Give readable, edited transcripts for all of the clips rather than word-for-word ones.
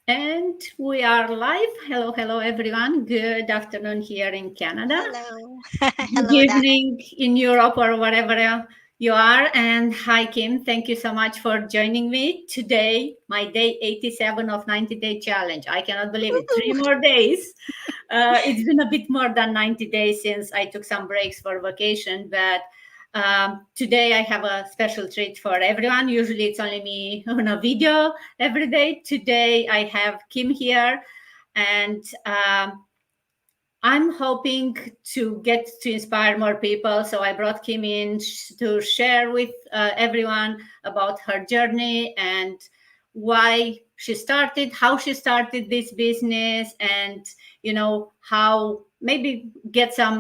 And we are live. Hello, hello, everyone. Good afternoon here in Canada. Hello. Good Hello, Dana. evening in Europe or wherever you are. And hi, Kim. Thank you so much for joining me today. My day 87 of 90-day challenge. I cannot believe it. Three Woohoo. more days. It's been a bit more than 90 days since I took some breaks for vacation, but today I have a special treat for everyone. Usually it's only me on a video every day. Today I have Kim here, and I'm hoping to get to inspire more people. So I brought Kim in to share with everyone about her journey and why she started, how she started this business, and how maybe get some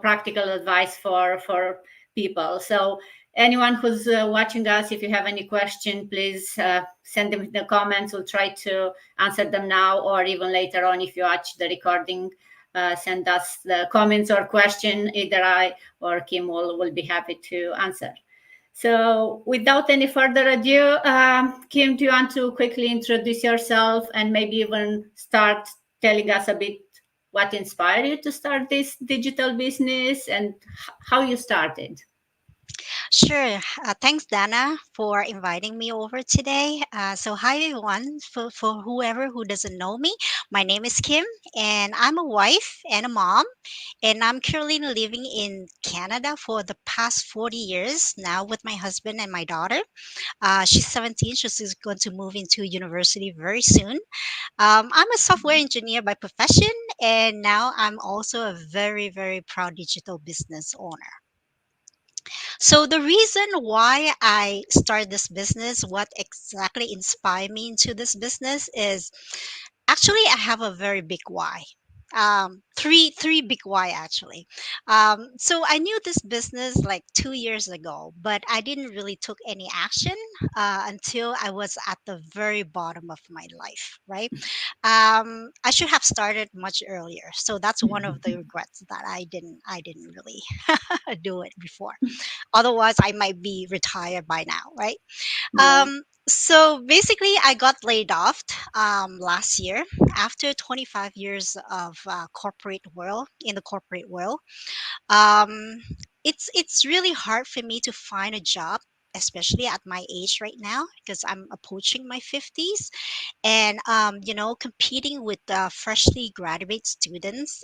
practical advice for people. So anyone who's watching us, if you have any question, please send them in the comments. We'll try to answer them now or even later on if you watch the recording. Send us the comments or question. Either I or Kim will be happy to answer. So without any further ado, Kim, do you want to quickly introduce yourself and maybe even start telling us a bit what inspired you to start this digital business and how you started? Sure. Thanks, Dana, for inviting me over today. Hi, everyone. For whoever who doesn't know me, my name is Kim, and I'm a wife and a mom. And I'm currently living in Canada for the past 40 years now with my husband and my daughter. She's 17. She's going to move into university very soon. I'm a software engineer by profession, and now I'm also a very, very proud digital business owner. So the reason why I started this business, what exactly inspired me into this business is actually I have a very big why. Three big why actually. So I knew this business like 2 years ago, but I didn't really took any action until I was at the very bottom of my life, right? I should have started much earlier. So that's one of the regrets that I didn't really do it before. Otherwise, I might be retired by now, right? Yeah. So basically, I got laid off last year after 25 years of corporate world. Um, it's really hard for me to find a job, especially at my age right now, because I'm approaching my 50s, and competing with freshly graduate students.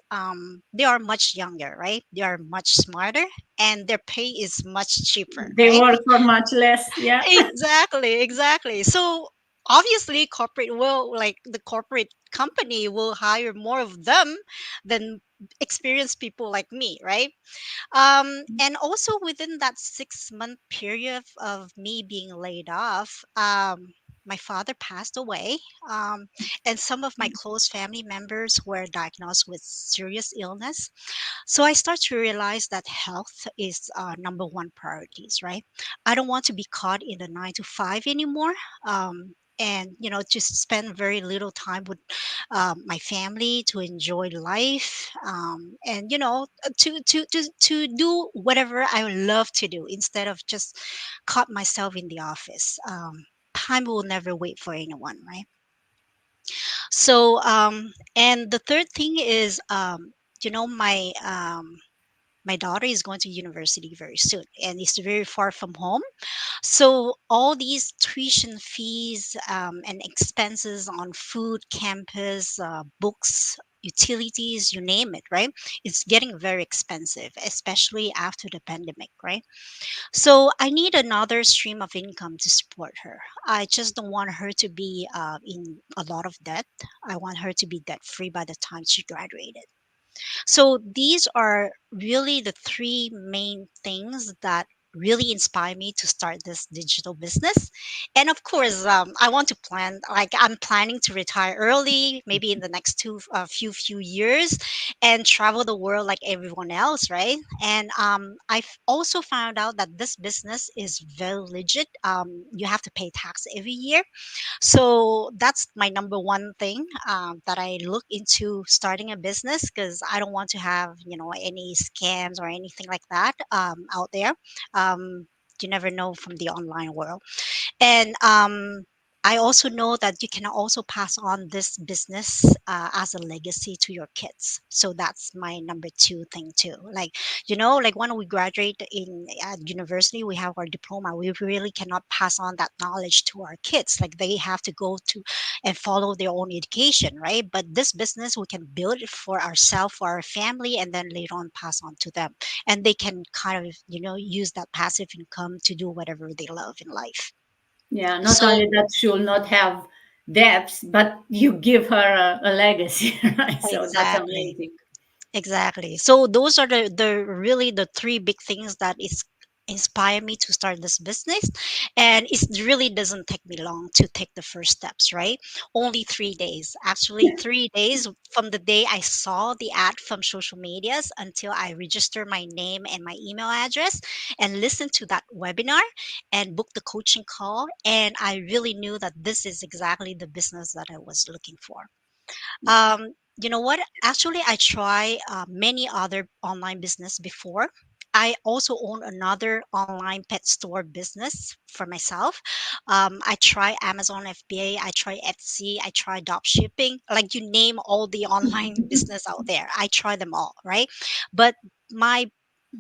They are much younger, right? They are much smarter, and their pay is much cheaper, They right? work for much less. Yeah. Exactly. So obviously the corporate company will hire more of them than experienced people like me, right? And also within that 6 month period of me being laid off, my father passed away, um, and some of my close family members were diagnosed with serious illness. So I start to realize that health is number one priorities, right? I don't want to be caught in the 9 to 5 anymore. And just spend very little time with my family to enjoy life, and to do whatever I love to do instead of just caught myself in the office. Time will never wait for anyone, right? And the third thing is, my daughter is going to university very soon and is very far from home. So all these tuition fees and expenses on food, campus, books, utilities, you name it, right? It's getting very expensive, especially after the pandemic, right? So I need another stream of income to support her. I just don't want her to be in a lot of debt. I want her to be debt free by the time she graduated. So these are really the three main things that really inspire me to start this digital business. And of course, I want to plan, like I'm planning to retire early, maybe in the next few years, and travel the world like everyone else, right? And I've also found out that this business is very legit. You have to pay tax every year, so that's my number one thing, that I look into starting a business, because I don't want to have any scams or anything like that out there. You never know from the online world. And I also know that you can also pass on this business as a legacy to your kids. So that's my number two thing too. Like, like when we graduate in at university, we have our diploma. We really cannot pass on that knowledge to our kids. Like they have to go to and follow their own education, right? But this business, we can build it for ourselves, for our family, and then later on pass on to them. And they can kind of, use that passive income to do whatever they love in life. Yeah, not So only that she'll not have debts, but you give her a legacy, right? So that's exactly. amazing. Exactly. So those are the really the three big things that is inspire me to start this business. And it really doesn't take me long to take the first steps, right? Only 3 days. Actually 3 days from the day I saw the ad from social medias until I register my name and my email address and listen to that webinar and book the coaching call. And I really knew that this is exactly the business that I was looking for. You know what? Actually, I try many other online business before. I also own another online pet store business for myself. I try Amazon FBA, I try Etsy, I try drop shipping. Like you name all the online business out there, I try them all, right? But my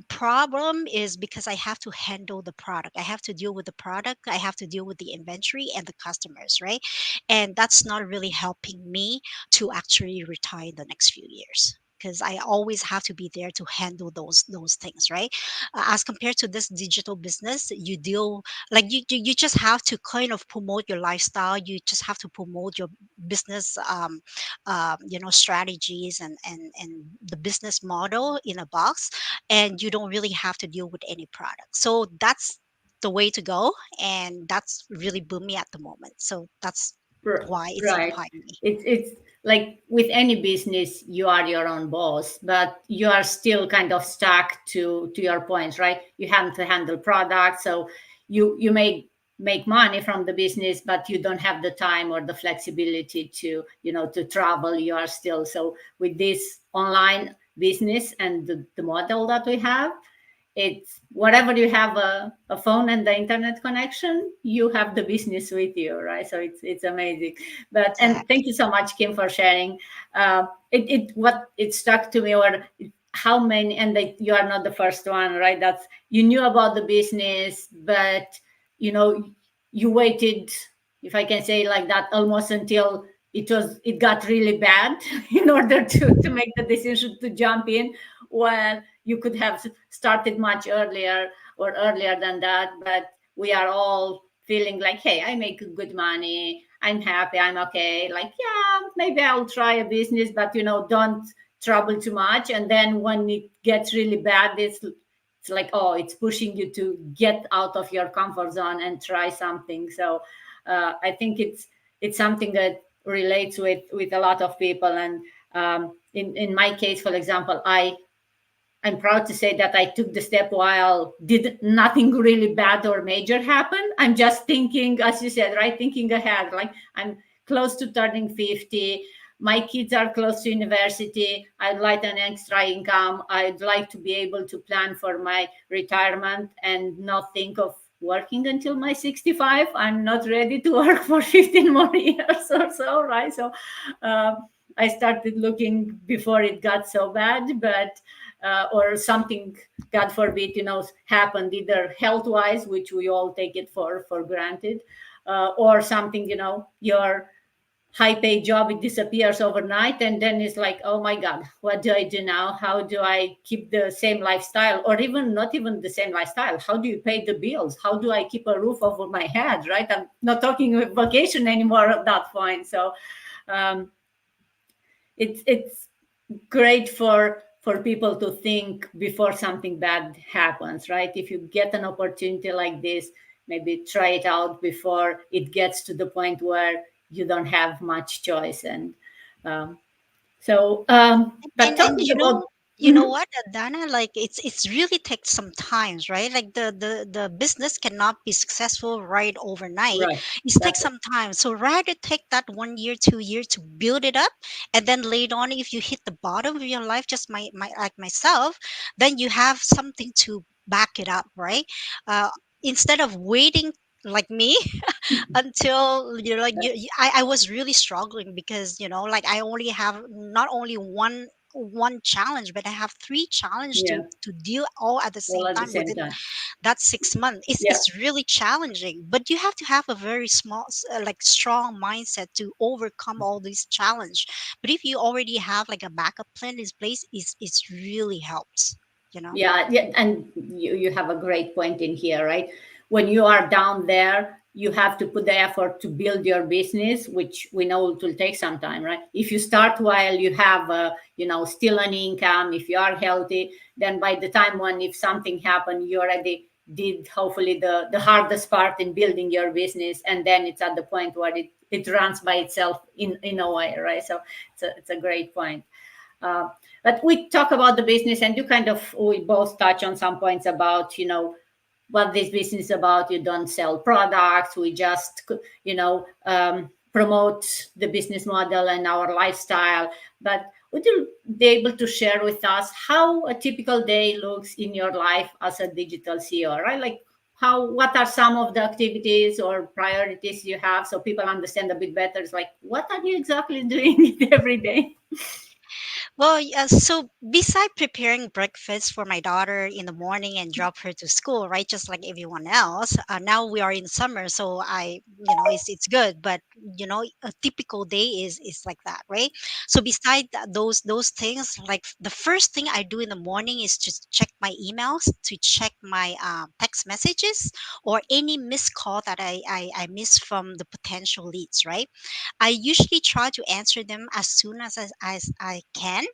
problem is because I have to handle the product. I have to deal with the product. I have to deal with the inventory and the customers, right? And that's not really helping me to actually retire in the next few years because I always have to be there to handle those things, right? As compared to this digital business, you deal like you just have to kind of promote your lifestyle. You just have to promote your business, strategies and the business model in a box, and you don't really have to deal with any product. So that's the way to go, and that's really booming at the moment. So that's why it's Right. inspiring me. It's like with any business, you are your own boss, but you are still kind of stuck to your points, right? You have to handle products, so you may make money from the business, but you don't have the time or the flexibility to to travel. You are still so with this online business and the model that we have, it's whatever you have a phone and the internet connection, you have the business with you, right? So it's amazing. But and Exactly. thank you so much, Kim, for sharing. It what it stuck to me, or how many, and that you are not the first one, right? That's you knew about the business, but you know you waited, if I can say like that, almost until it got really bad in order to make the decision to jump in. Well, you could have started much earlier or earlier than that, but we are all feeling like, hey, I make good money, I'm happy, I'm okay, like, yeah, maybe I'll try a business, but don't trouble too much. And then when it gets really bad, it's like, oh, it's pushing you to get out of your comfort zone and try something. So I think it's something that relates with a lot of people. And in my case, for example, I'm proud to say that I took the step while did nothing really bad or major happen. I'm just thinking, as you said, right? Thinking ahead. Like I'm close to turning 50. My kids are close to university. I'd like an extra income. I'd like to be able to plan for my retirement and not think of working until my 65. I'm not ready to work for 15 more years or so, right? So I started looking before it got so bad, but or something, God forbid, happened either health wise, which we all take it for granted, or something, your high paid job, it disappears overnight, and then it's like, oh my God, what do I do now? How do I keep the same lifestyle, or even not even the same lifestyle? How do you pay the bills? How do I keep a roof over my head? Right? I'm not talking vacation anymore at that point. So um, it's great for people to think before something bad happens, right? If you get an opportunity like this, maybe try it out before it gets to the point where you don't have much choice. And um, but And talking about you know what, Dana, like it's really takes some times, right? Like the business cannot be successful right overnight. right, It takes that's it. some time. So rather take that 1 year, 2 years to build it up, and then later on, if you hit the bottom of your life, just my like myself, then you have something to back it up, right? uh, Instead of waiting like me, until I was really struggling because like I only have not only one challenge, but I have three challenge Yeah, to deal all at the all same at the time same within time. that 6 months. Yeah, It's really challenging, but you have to have a very like strong mindset to overcome all these challenge. But if you already have like a backup plan in place, it's really helps, you know. yeah, yeah. And you have a great point in here, right? When you are down there, you have to put the effort to build your business, which we know it will take some time, right? If you start while you have, still an income, if you are healthy, then by the time when if something happened, you already did hopefully the hardest part in building your business, and then it's at the point where it runs by itself in a way, right? So it's a great point. Uh, but we talk about the business, and you kind of we both touch on some points about what this business is about. You don't sell products. We just promote the business model and our lifestyle. But would you be able to share with us how a typical day looks in your life as a digital CEO, right? Like what are some of the activities or priorities you have so people understand a bit better? It's like, what are you exactly doing every day? Well, yeah, so beside preparing breakfast for my daughter in the morning and drop her to school, right, just like everyone else. Now we are in summer, so it's good. But a typical day is like that, right? So beside those things, like the first thing I do in the morning is just check my emails, to check my text messages or any missed call that I miss from the potential leads, right? I usually try to answer them as soon as I can.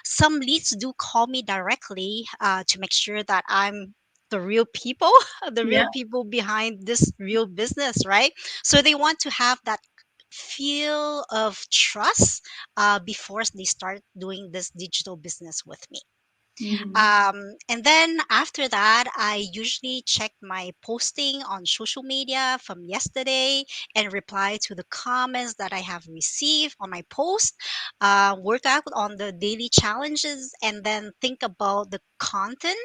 Some leads do call me directly to make sure that I'm the real people, the Yeah. real people behind this real business, right? So they want to have that feel of trust before they start doing this digital business with me. Mhm. And then after that, I usually check my posting on social media from yesterday and reply to the comments that I have received on my post, work out on the daily challenges, and then think about the content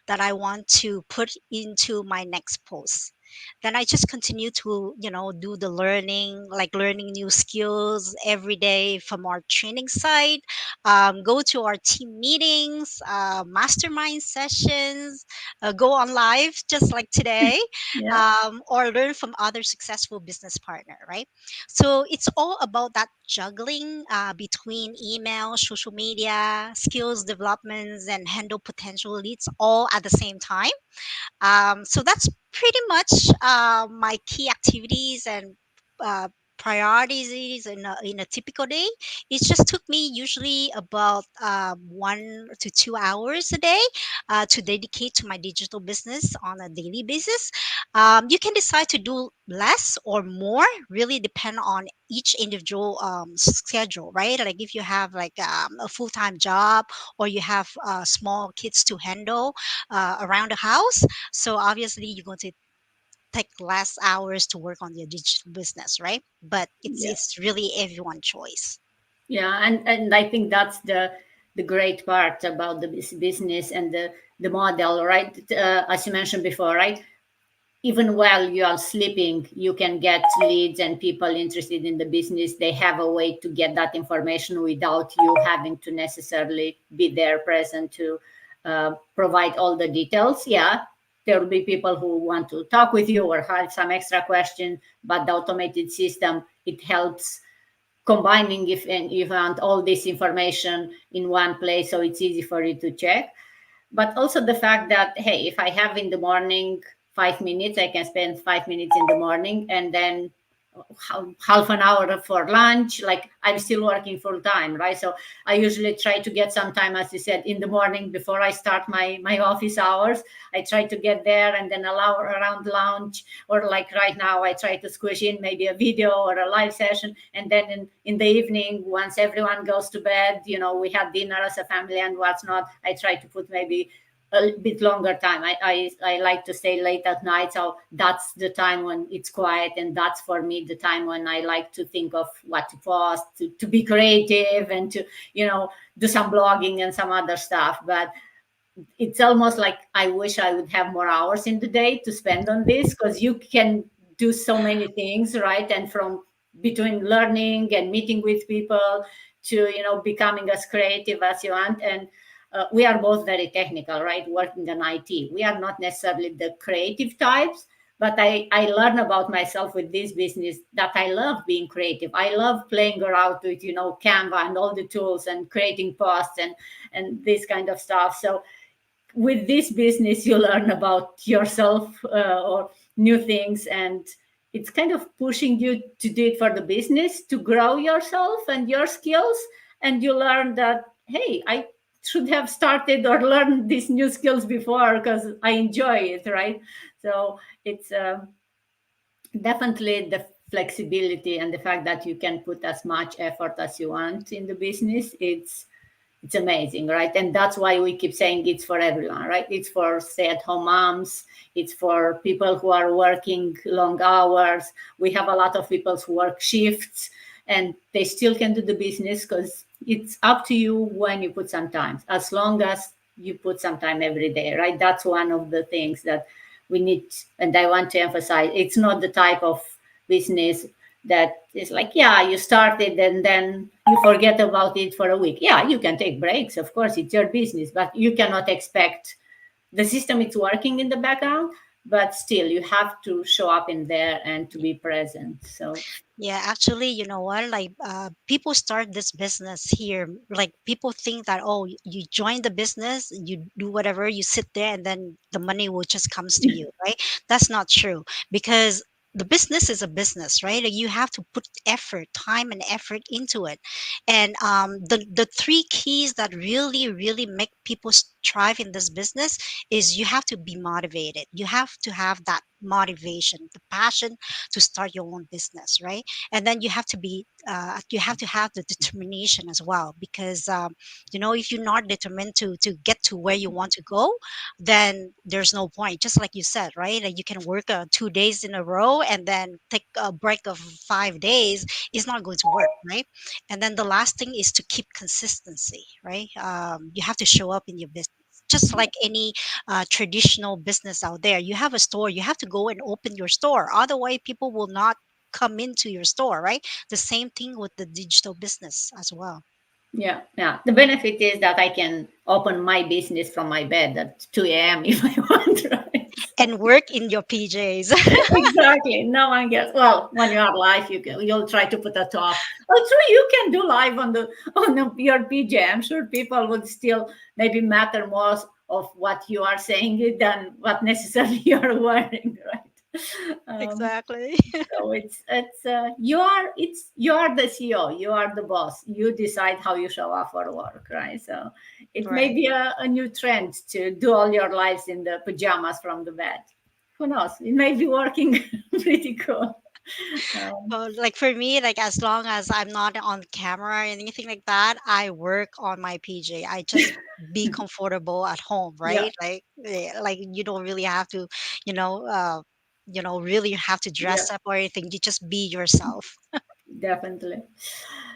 that I want to put into my next post. Then I just continue to, do the learning, like learning new skills every day from our training site, go to our team meetings, mastermind sessions, go on live just like today, Yeah. or learn from other successful business partner, right? So it's all about that juggling between email, social media, skills developments, and handle potential leads all at the same time. So that's pretty much my key activities and uh, priorities in a typical day. It just took me usually about 1 to 2 hours a day to dedicate to my digital business on a daily basis. You can decide to do less or more, really depend on each individual schedule, right? Like if you have like a full-time job, or you have small kids to handle around the house, so obviously you're going to take less hours to work on your digital business, right? But Yeah. it's really everyone choice. Yeah, and I think that's the great part about the business and the model, right? As you mentioned before, right? Even while you are sleeping, you can get leads and people interested in the business. They have a way to get that information without you having to necessarily be there present to provide all the details. Yeah, there will be people who want to talk with you or have some extra question, but the automated system, it helps combining if and you want all this information in one place, so it's easy for you to check. But also the fact that, hey, if I have in the morning 5 minutes, I can spend 5 minutes in the morning, and then half an hour for lunch. Like, I'm still working full time, right? So I usually try to get some time, as you said, in the morning before I start my office hours. I try to get there and then allow around lunch, or like right now I try to squish in maybe a video or a live session. And then in the evening, once everyone goes to bed, we had dinner as a family and what's not, I try to put maybe a bit longer time. I like to stay late at night, so that's the time when it's quiet, and that's for me the time when I like to think of what to post, to be creative, and to do some blogging and some other stuff. But it's almost like I wish I would have more hours in the day to spend on this, because you can do so many things, right? And from between learning and meeting with people to becoming as creative as you want. And we are both very technical, right? Working in IT, we are not necessarily the creative types, but I learn about myself with this business that I love being creative. I love playing around with Canva and all the tools and creating posts and this kind of stuff. So with this business you learn about yourself, or new things, and it's kind of pushing you to do it for the business to grow yourself and your skills. And you learn that, hey, I should have started or learned these new skills before because I enjoy it, right? So it's definitely the flexibility and the fact that you can put as much effort as you want in the business. It's amazing, right? And that's why we keep saying it's for everyone, right? It's for stay-at-home moms, it's for people who are working long hours. We have a lot of people who work shifts and they still can do the business, because it's up to you when you put some time, as long as you put some time every day, right? That's one of the things that we need. And I want to emphasize, it's not the type of business that is like, yeah, you started and then you forget about it for a week. Yeah, you can take breaks, of course, it's your business, but you cannot expect the system, it's working in the background, but still you have to show up in there and to be present. So Yeah, actually, you know what? Like, people start this business here. Like, people think that, oh, you join the business, you do whatever, you sit there, and then the money will just comes to you, right? That's not true, because the business is a business, right? Like, you have to put effort, time, and effort into it. And the three keys that really, really make people strive in this business is you have to be motivated. You have to have that motivation, the passion to start your own business, right? And then you have to have the determination as well, because if you're not determined to get to where you want to go, then there's no point. Just like you said, right? Like, you can work 2 days in a row and then take a break of 5 days. It's not going to work, right? And then the last thing is to keep consistency, right? You have to show up in your business, just like any traditional business out there. You have a store, you have to go and open your store, otherwise people will not come into your store, right? The same thing with the digital business as well. yeah, yeah, the benefit is that I can open my business from my bed at 2 a.m. if I want, right? So And work in your PJs. exactly. No one gets. Well, when you are live, you'll try to put a top. Oh, true. You can do live on your PJ. I'm sure people would still maybe matter more of what you are saying than what necessarily you are wearing, right? Exactly. So you are the CEO, you are the boss. You decide how you show up for work, right? So it may Right. be a new trend to do all your lives in the pajamas from the bed. Who knows? It may be working pretty cool. Um, Well, like for me, like as long as I'm not on camera or anything like that, I work on my PJ. I just be comfortable at home, yeah, right? Like you don't really have to, you know, uh, really have to yeah, dress up or anything. You just be yourself. definitely.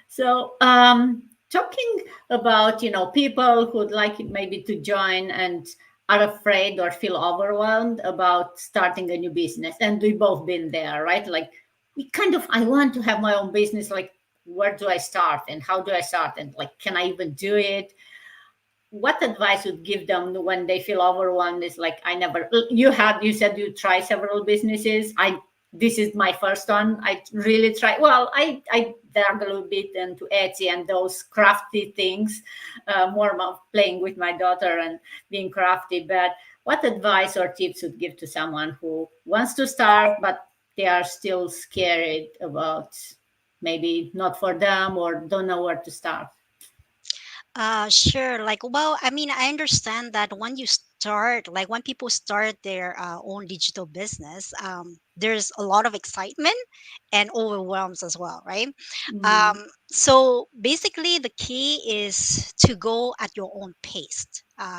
So, talking about people who'd like maybe to join and are afraid or feel overwhelmed about starting a new business, and we both been there, right? Like we kind of, I want to have my own business. Like, where do I start, and how do I start, and like, can I even do it? What advice would give them when they feel overwhelmed? Is like, I never, you said you try several businesses. This is my first one. I really try, well, I dug a little bit into Etsy and those crafty things, more of playing with my daughter and being crafty. But what advice or tips would give to someone who wants to start but they are still scared about maybe not for them or don't know where to start? Sure. Like, well, I mean, I understand that when you start, like when people start their own digital business, there's a lot of excitement and overwhelms as well, right? Mm, So basically, the key is to go at your own pace.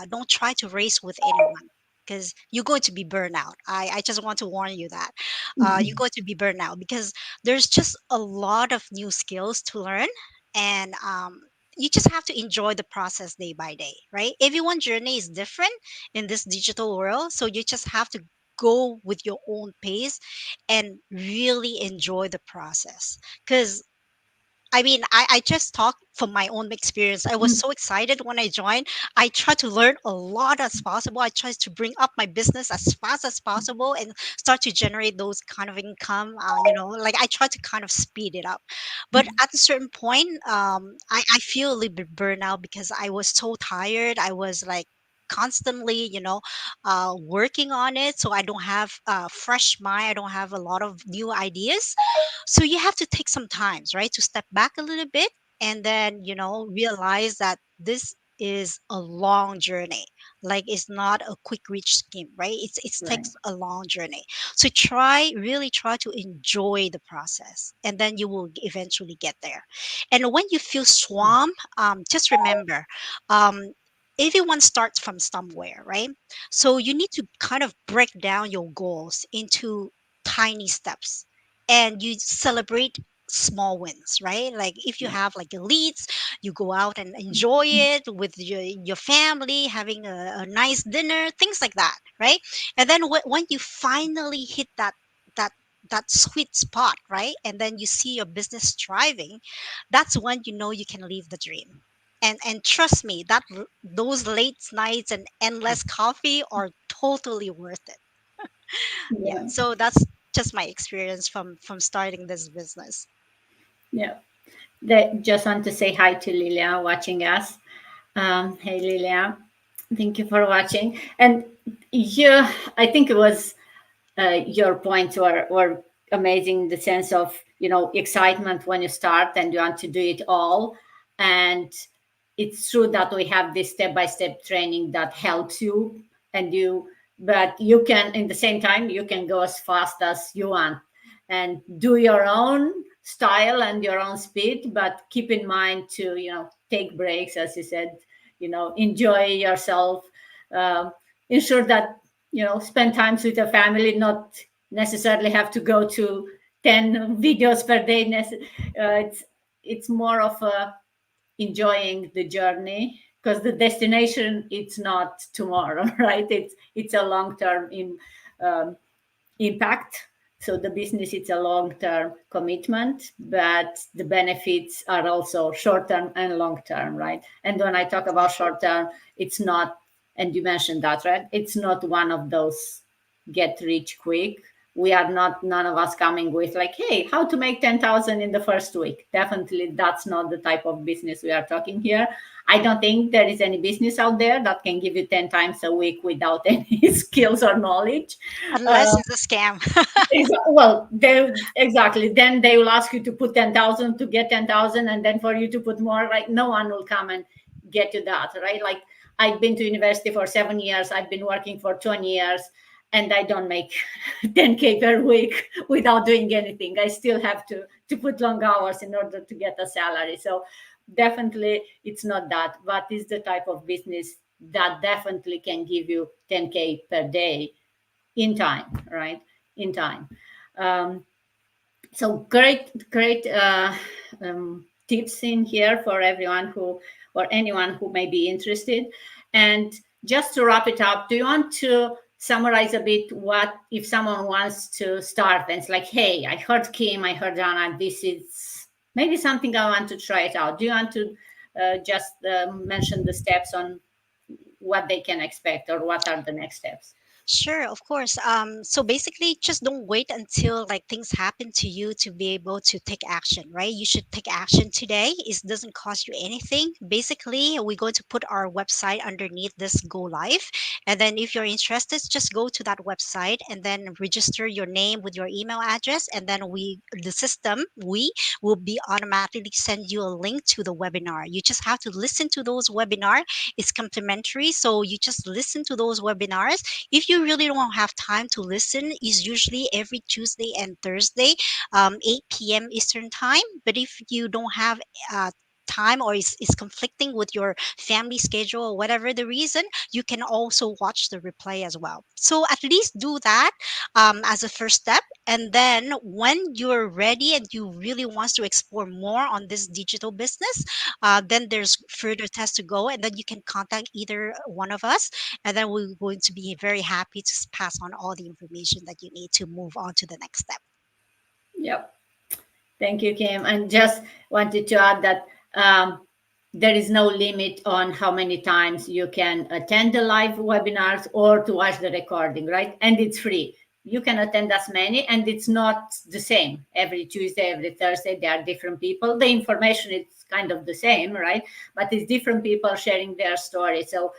Don't try to race with anyone, because you're going to be burned out. I just want to warn you that you're going to be burned out, because there's just a lot of new skills to learn. And you just have to enjoy the process day by day, right? Everyone's journey is different in this digital world, so you just have to go with your own pace and really enjoy the process. Because I mean, I just talk from my own experience. I was so excited when I joined. I tried to learn a lot as possible. I tried to bring up my business as fast as possible and start to generate those kind of income. Like I tried to kind of speed it up. But at a certain point, I feel a little bit burnout because I was so tired. I was like constantly, working on it. So I don't have fresh mind. I don't have a lot of new ideas, so you have to take some times, right, to step back a little bit and then, realize that this is a long journey. Like it's not a quick reach scheme, right? It Right. takes a long journey. So really try to enjoy the process, and then you will eventually get there. And when you feel swamped, just remember, um, everyone starts from somewhere, right? So you need to kind of break down your goals into tiny steps, and you celebrate small wins, right? Like if you Yeah. have like elites, you go out and enjoy it with your family, having a nice dinner, things like that, right? And then when you finally hit that that sweet spot, right, and then you see your business thriving, that's when you know you can live the dream. And trust me, those late nights and endless coffee are totally worth it. Yeah, Yeah. so that's just my experience from starting this business. Yeah. Just want to say hi to Lilia watching us. Hey, Lilia. Thank you for watching. And yeah, I think it was your points were amazing. The sense of excitement when you start and you want to do it all, and it's true that we have this step by step training that helps you, and you but you can in the same time you can go as fast as you want and do your own style and your own speed, but keep in mind to take breaks, as you said, enjoy yourself, um, ensure that spend times with your family, not necessarily have to go to 10 videos per day. It's more of a enjoying the journey, because the destination, it's not tomorrow. Right? It's a long term um, impact. So the business, it's a long term commitment, but the benefits are also short term and long term, right? And when I talk about short term, it's not, and you mentioned that, right? It's not one of those get rich quick. We are not, none of us coming with like, hey, how to make 10,000 in the first week. Definitely that's not the type of business we are talking here. I don't think there is any business out there that can give you 10 times a week without any skills or knowledge. Unless Uh, it's a scam. Well, they exactly. Then they will ask you to put 10,000 to get 10,000, and then for you to put more. Like no one will come and get you that, right? Like I've been to university for 7 years. I've been working for 20 years, and I don't make 10K per week without doing anything. I still have to put long hours in order to get a salary. So definitely, it's not that. But it's the type of business that definitely can give you 10K per day in time, right? In time. Um, so great tips in here for everyone who, or anyone who may be interested. And just to wrap it up, do you want to summarize a bit what if someone wants to start and it's like, hey, I heard Kim, I heard Anna, this is maybe something I want to try it out. Do you want to just mention the steps on what they can expect, or what are the next steps? Sure, of course. So basically, just don't wait until like things happen to you to be able to take action, right? You should take action today. It doesn't cost you anything. Basically, we're going to put our website underneath this Go Live, and then if you're interested, just go to that website and then register your name with your email address, and then we will be automatically send you a link to the webinar. You just have to listen to those webinars. It's complimentary, so you just listen to those webinars. If you really don't have time to listen, is usually every Tuesday and Thursday, 8 p.m. Eastern time. But if you don't have uh, time or is conflicting with your family schedule or whatever the reason, you can also watch the replay as well. So at least do that as a first step. And then when you're ready and you really want to explore more on this digital business, then there's further tests to go, and then you can contact either one of us, and then we're going to be very happy to pass on all the information that you need to move on to the next step. Yep. Thank you, Kim. And just wanted to add that there is no limit on how many times you can attend the live webinars or to watch the recording, right? And it's free. You can attend as many, and it's not the same every Tuesday, every Thursday. There are different people. The information is kind of the same, right? But it's different people sharing their story. So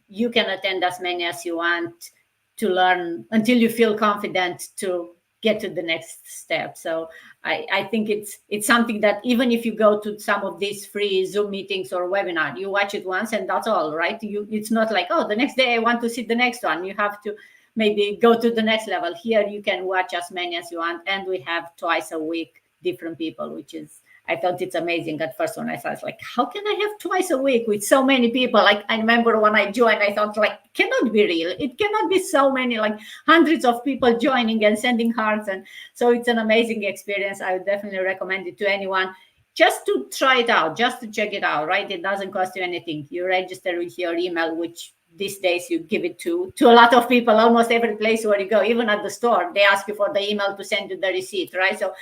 you can attend as many as you want to learn until you feel confident to get to the next step. So I think it's something that even if you go to some of these free Zoom meetings or webinar, you watch it once and that's all, right? It's not like, oh, the next day I want to see the next one. You have to maybe go to the next level. Here you can watch as many as you want, and we have twice a week different people, which is, I thought it's amazing at first when I saw it. Like, how can I have twice a week with so many people? Like, I remember when I joined, I thought, like, cannot be real. It cannot be so many, like hundreds of people joining and sending hearts. And so it's an amazing experience. I would definitely recommend it to anyone just to try it out, just to check it out, right? It doesn't cost you anything. You register with your email, which these days you give it to a lot of people, almost every place where you go, even at the store, they ask you for the email to send you the receipt, right? So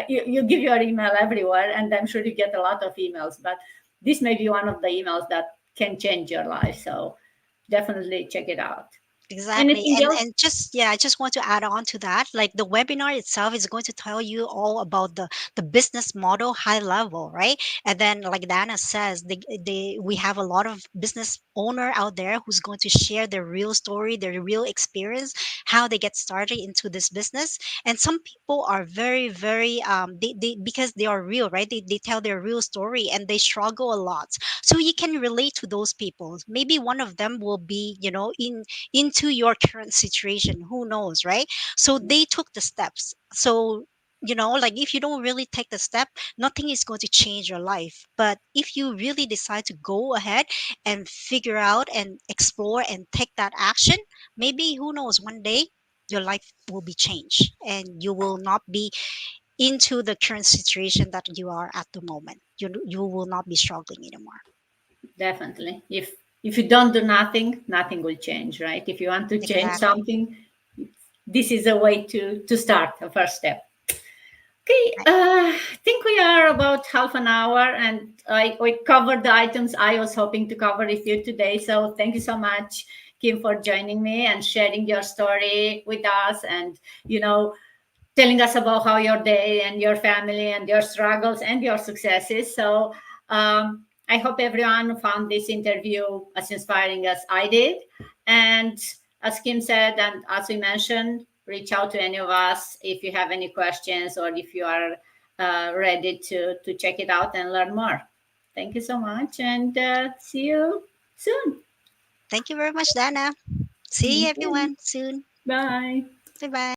you give your email everywhere, and I'm sure you get a lot of emails, but this may be one of the emails that can change your life. So definitely check it out. Exactly. Anything else? And just yeah, I just want to add on to that. Like the webinar itself is going to tell you all about the business model high level, right? And then like Dana says, they we have a lot of business owner out there who's going to share their real story, their real experience, how they get started into this business. And some people are very they because they are real, right? They tell their real story and they struggle a lot. So you can relate to those people. Maybe one of them will be, into your current situation, who knows, right? So they took the steps. So like if you don't really take the step, nothing is going to change your life. But if you really decide to go ahead and figure out and explore and take that action, maybe who knows, one day your life will be changed and you will not be into the current situation that you are at the moment. You will not be struggling anymore. Definitely. If you don't do nothing, nothing will change, right? If you want to change Exactly. something, this is a way to start, a first step. Okay, Right. I think we are about half an hour, and we covered the items I was hoping to cover with you today. So thank you so much, Kim, for joining me and sharing your story with us, and telling us about how your day and your family and your struggles and your successes. So I hope everyone found this interview as inspiring as I did. And as Kim said, and as we mentioned, reach out to any of us if you have any questions or if you are ready to check it out and learn more. Thank you so much, and see you soon. Thank you very much, Dana. See you Okay. everyone soon. Bye. Bye bye.